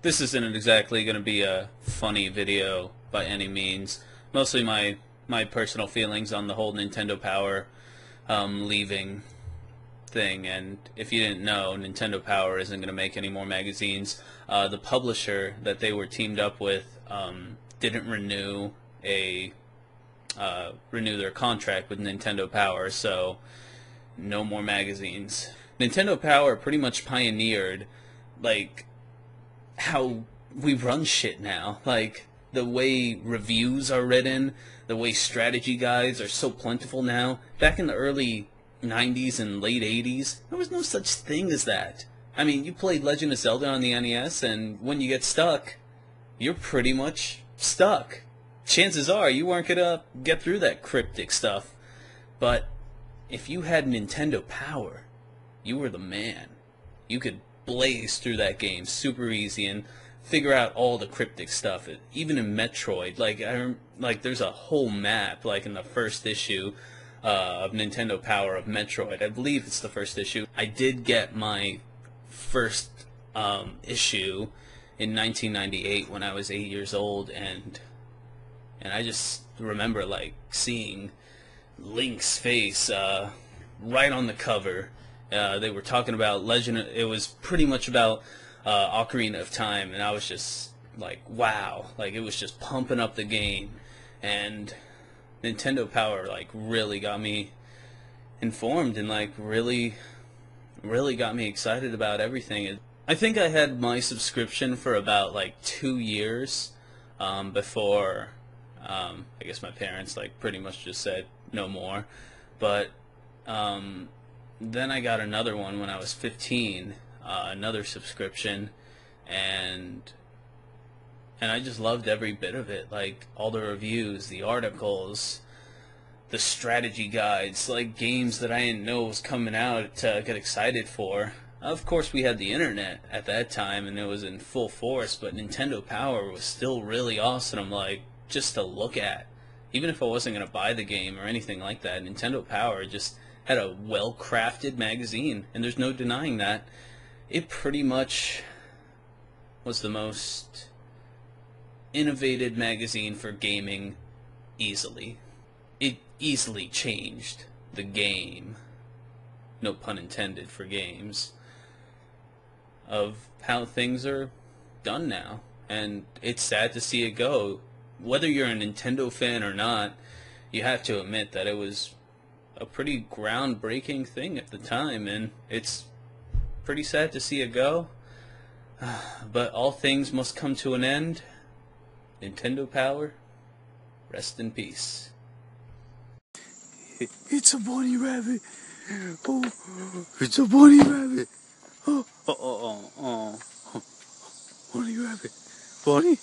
This isn't exactly going to be a funny video by any means. Mostly my personal feelings on the whole Nintendo Power leaving thing. And if you didn't know, Nintendo Power isn't going to make any more magazines. The publisher that they were teamed up with didn't renew their contract with Nintendo Power, so no more magazines. Nintendo Power pretty much pioneered like how we run shit now. Like the way reviews are written, the way strategy guides are so plentiful now. Back in the early 90s and late 80s, there was no such thing as that. I mean, you played Legend of Zelda on the NES, and when you get stuck, you're pretty much stuck. Chances are you weren't gonna get through that cryptic stuff. But if you had Nintendo Power, you were the man. You could blaze through that game super easy and figure out all the cryptic stuff. Even in Metroid, like there's a whole map like in the first issue of Nintendo Power of Metroid. I believe it's the first issue. I did get my first issue in 1998 when I was 8 years old, and I just remember like seeing Link's face right on the cover. They were talking about Legend. It was pretty much about Ocarina of Time, and I was just like, wow! Like it was just pumping up the game, and Nintendo Power like really got me informed and like really got me excited about everything. I think I had my subscription for about like 2 years before I guess my parents like pretty much just said no more. But then I got another one when I was 15, another subscription, and I just loved every bit of it. Like all the reviews, the articles, the strategy guides, like games that I didn't know was coming out to get excited for. Of course, we had the internet at that time, and it was in full force, but Nintendo Power was still really awesome, like, just to look at. Even if I wasn't going to buy the game or anything like that, Nintendo Power just had a well-crafted magazine, and there's no denying that. It pretty much was the most innovative magazine for gaming easily. It easily changed the game, no pun intended for games, of how things are done now. And it's sad to see it go. Whether you're a Nintendo fan or not, you have to admit that it was a pretty groundbreaking thing at the time, and it's pretty sad to see it go. But all things must come to an end. Nintendo Power, rest in peace. It's a bunny rabbit. Oh, it's a bunny rabbit. Oh, bunny rabbit. Bunny?